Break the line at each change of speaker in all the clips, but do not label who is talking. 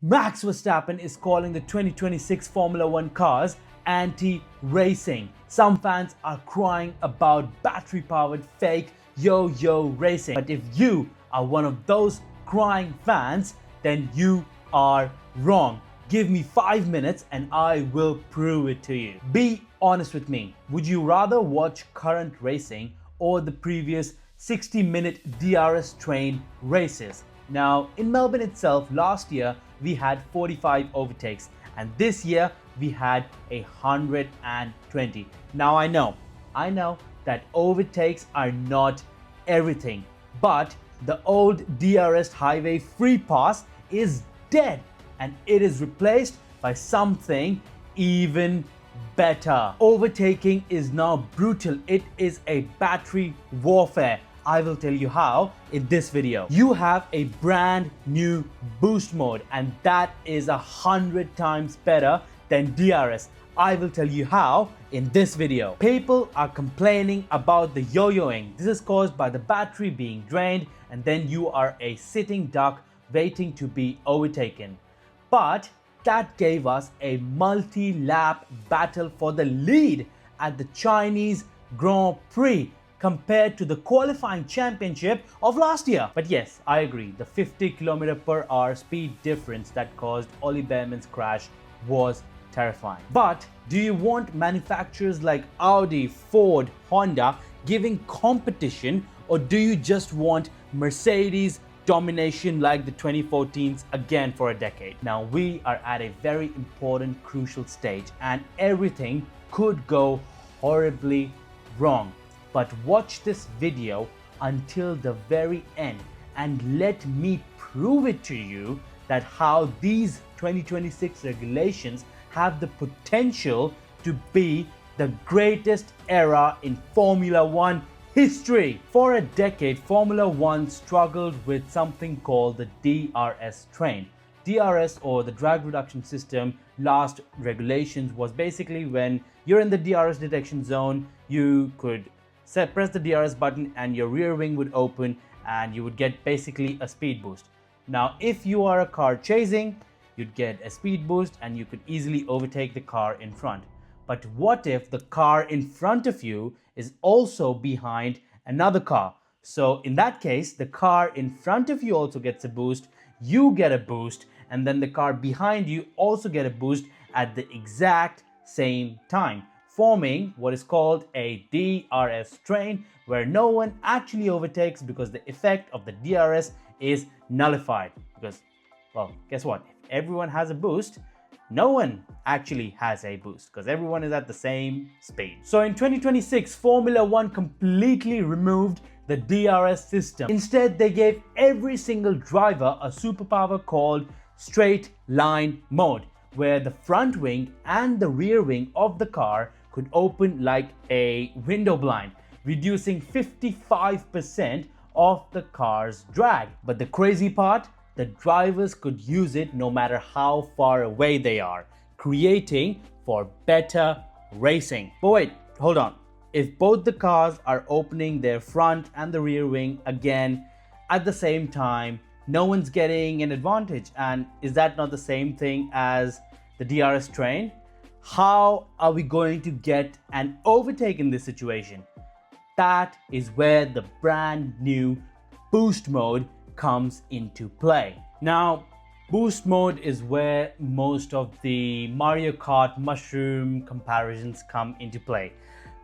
Max Verstappen is calling the 2026 Formula One cars anti-racing. Some fans are crying about battery-powered fake yo-yo racing. But if you are one of those crying fans, then you are wrong. Give me 5 minutes and I will prove it to you. Be honest with me. Would you rather watch current racing or the previous 60-minute DRS train races? Now, in Melbourne itself, last year we had 45 overtakes, and this year we had 120. Now I know that overtakes are not everything, but the old DRS highway free pass is dead and it is replaced by something even better. Overtaking is now brutal. It is a battery warfare. I will tell you how in this video. You have a brand new boost mode, and that is 100 times better than DRS. I will tell you how in this video. People are complaining about the yo-yoing. This is caused by the battery being drained, and then you are a sitting duck waiting to be overtaken. But that gave us a multi-lap battle for the lead at the Chinese Grand Prix compared to the qualifying championship of last year. But yes, I agree, the 50 km/h speed difference that caused Ollie Bearman's crash was terrifying. But do you want manufacturers like Audi, Ford, Honda giving competition, or do you just want Mercedes domination like the 2014s again for a decade? Now we are at a very important, crucial stage, and everything could go horribly wrong. But watch this video until the very end and let me prove it to you that how these 2026 regulations have the potential to be the greatest era in Formula One history. For a decade, Formula One struggled with something called the DRS train. DRS, or the drag reduction system, last regulations was basically when you're in the DRS detection zone, you could press the DRS button and your rear wing would open and you would get basically a speed boost. Now, if you are a car chasing, you'd get a speed boost and you could easily overtake the car in front. But what if the car in front of you is also behind another car? So in that case, the car in front of you also gets a boost, you get a boost, and then the car behind you also get a boost at the exact same time, forming what is called a DRS train, where no one actually overtakes because the effect of the DRS is nullified. Because, well, guess what? If everyone has a boost, no one actually has a boost because everyone is at the same speed. So in 2026, Formula One completely removed the DRS system. Instead, they gave every single driver a superpower called straight line mode, where the front wing and the rear wing of the car could open like a window blind, reducing 55% of the car's drag. But the crazy part, the drivers could use it no matter how far away they are, creating for better racing. But wait, hold on. If both the cars are opening their front and the rear wing again at the same time, no one's getting an advantage. And is that not the same thing as the DRS train? How are we going to get an overtake in this situation? That is where the brand new boost mode comes into play. Now, boost mode is where most of the Mario Kart mushroom comparisons come into play.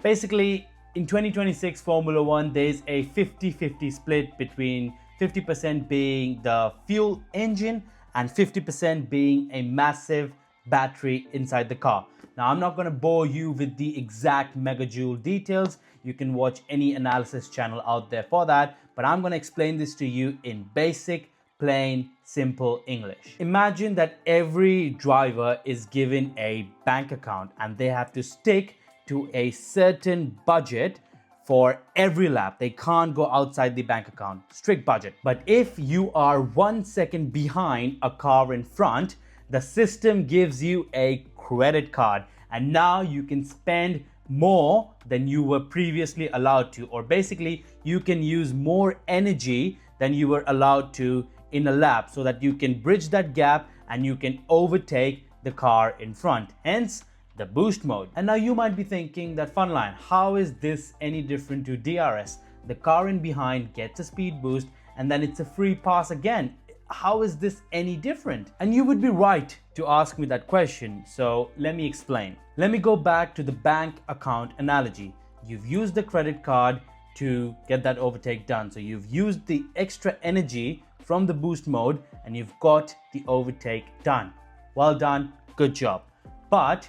Basically, in 2026 Formula One, there's a 50-50 split between 50% being the fuel engine and 50% being a massive battery inside the car. Now, I'm not going to bore you with the exact megajoule details. You can watch any analysis channel out there for that, but I'm going to explain this to you in basic, plain, simple English. Imagine that every driver is given a bank account and they have to stick to a certain budget for every lap. They can't go outside the bank account, strict budget. But if you are 1 second behind a car in front, the system gives you a credit card, and now you can spend more than you were previously allowed to, or basically you can use more energy than you were allowed to in a lap, so that you can bridge that gap and you can overtake the car in front, hence the boost mode. And now you might be thinking that, Funline, how is this any different to DRS? The car in behind gets a speed boost and then it's a free pass again. How is this any different? And you would be right to ask me that question, so let me explain. Let me go back to the bank account analogy. You've used the credit card to get that overtake done. So you've used the extra energy from the boost mode and you've got the overtake done. Well done, good job. But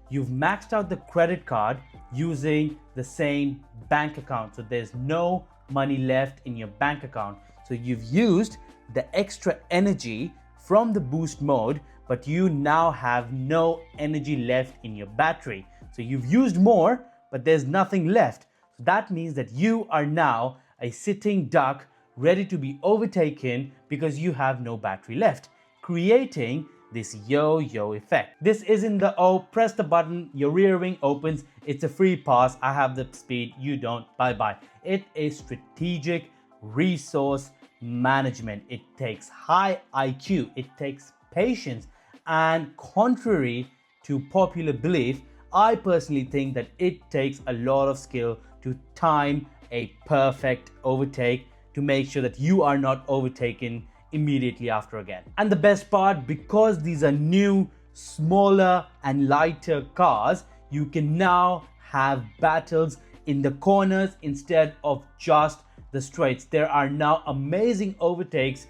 you've maxed out the credit card using the same bank account. So there's no money left in your bank account. So you've used the extra energy from the boost mode, but you now have no energy left in your battery. So you've used more, but there's nothing left. So that means that you are now a sitting duck ready to be overtaken because you have no battery left, creating this yo-yo effect. This isn't the, oh, press the button, your rear wing opens, it's a free pass, I have the speed, you don't, bye-bye. It is strategic resource management. It takes high IQ, it takes patience, and contrary to popular belief, I personally think that it takes a lot of skill to time a perfect overtake to make sure that you are not overtaken immediately after again. And the best part, because these are new, smaller and lighter cars, you can now have battles in the corners instead of just the straights. There are now amazing overtakes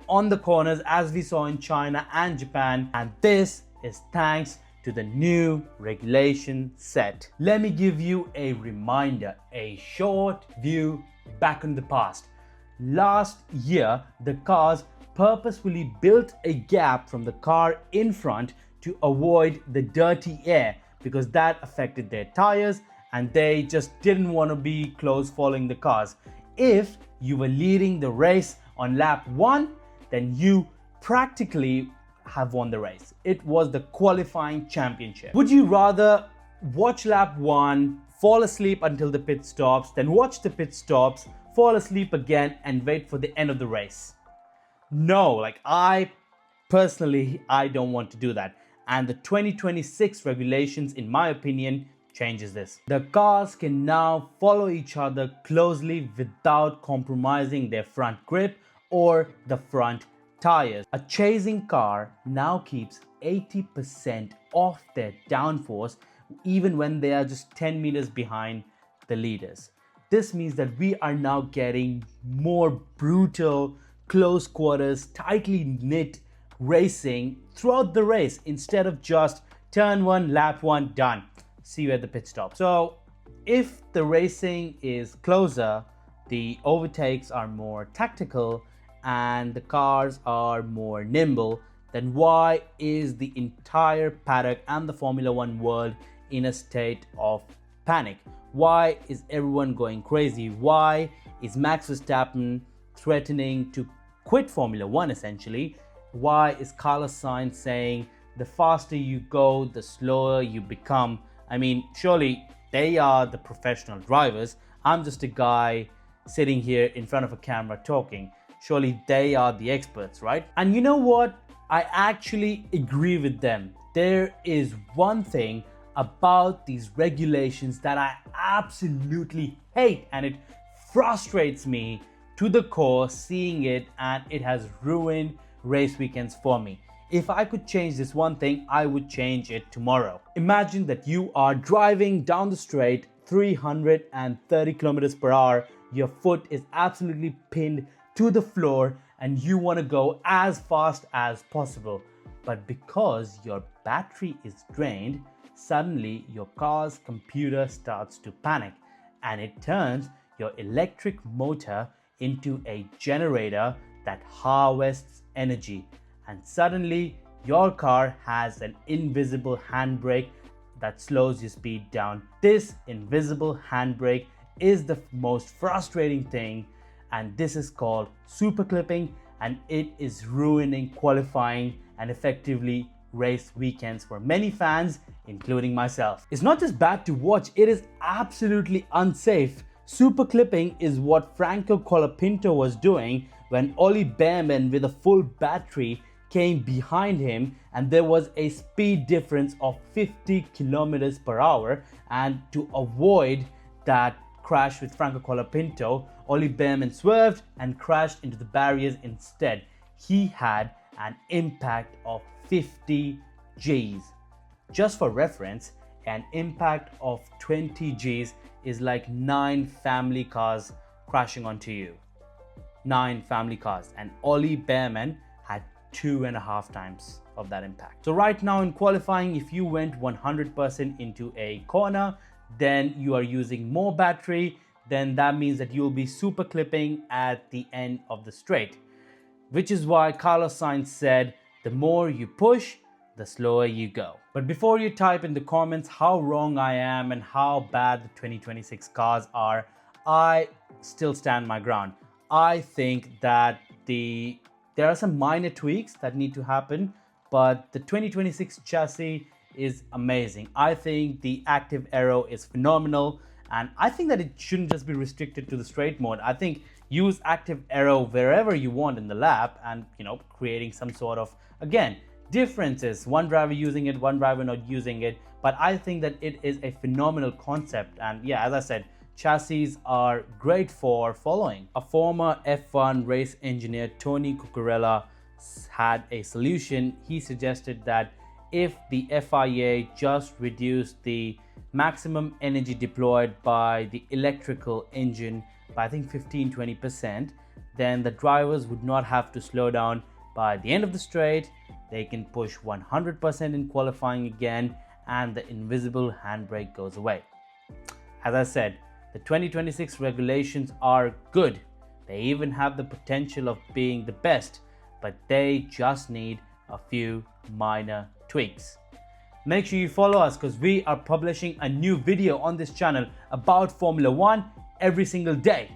on the corners as we saw in China and Japan, and this is thanks to the new regulation set. Let me give you a reminder, a short view back in the past. Last year, the cars purposefully built a gap from the car in front to avoid the dirty air because that affected their tires and they just didn't want to be close following the cars. If you were leading the race on lap 1, then you practically have won the race. It was the qualifying championship. Would you rather watch lap 1, fall asleep until the pit stops, then watch the pit stops, fall asleep again and wait for the end of the race? No, like I don't want to do that. And the 2026 regulations, in my opinion, changes this. The cars can now follow each other closely without compromising their front grip or the front tires. A chasing car now keeps 80% of their downforce even when they are just 10 meters behind the leaders. This means that we are now getting more brutal, close quarters, tightly knit racing throughout the race instead of just turn 1, lap 1, done. See you at the pit stop. So if the racing is closer, the overtakes are more tactical and the cars are more nimble, then why is the entire paddock and the Formula One world in a state of panic? Why is everyone going crazy? Why is Max Verstappen threatening to quit Formula One essentially? Why is Carlos Sainz saying the faster you go, the slower you become? I mean, surely they are the professional drivers. I'm just a guy sitting here in front of a camera talking. Surely they are the experts, right? And you know what? I actually agree with them. There is one thing about these regulations that I absolutely hate, and it frustrates me to the core seeing it, and it has ruined race weekends for me. If I could change this one thing, I would change it tomorrow. Imagine that you are driving down the straight 330 kilometers per hour. Your foot is absolutely pinned to the floor and you want to go as fast as possible. But because your battery is drained, suddenly your car's computer starts to panic and it turns your electric motor into a generator that harvests energy. And suddenly your car has an invisible handbrake that slows your speed down. This invisible handbrake is the most frustrating thing, and this is called super clipping, and it is ruining qualifying and effectively race weekends for many fans, including myself. It's not just bad to watch, it is absolutely unsafe. Super clipping is what Franco Colapinto was doing when Ollie Bearman with a full battery came behind him and there was a speed difference of 50 kilometers per hour, and to avoid that crash with Franco Colapinto, Ollie Bearman swerved and crashed into the barriers instead. He had an impact of 50 Gs. Just for reference, an impact of 20 Gs is like 9 family cars crashing onto you. 9 family cars, and Ollie Bearman had 2.5 times of that impact. So right now in qualifying, if you went 100% into a corner, then you are using more battery, then that means that you'll be super clipping at the end of the straight. Which is why Carlos Sainz said, the more you push, the slower you go. But before you type in the comments how wrong I am and how bad the 2026 cars are, I still stand my ground. I think that there are some minor tweaks that need to happen, but the 2026 chassis is amazing. I think the active aero is phenomenal, and I think that it shouldn't just be restricted to the straight mode. I think use active aero wherever you want in the lap, and creating some sort of, again, differences, one driver using it, one driver not using it. But I think that it is a phenomenal concept, and yeah, as I said, chassis are great for following. A former F1 race engineer, Toni Cuquerella, had a solution. He suggested that if the FIA just reduced the maximum energy deployed by the electrical engine by I think 15-20%, then the drivers would not have to slow down. By the end of the straight, they can push 100% in qualifying again, and the invisible handbrake goes away. As I said, the 2026 regulations are good. They even have the potential of being the best, but they just need a few minor tweaks. Make sure you follow us, because we are publishing a new video on this channel about Formula 1 every single day.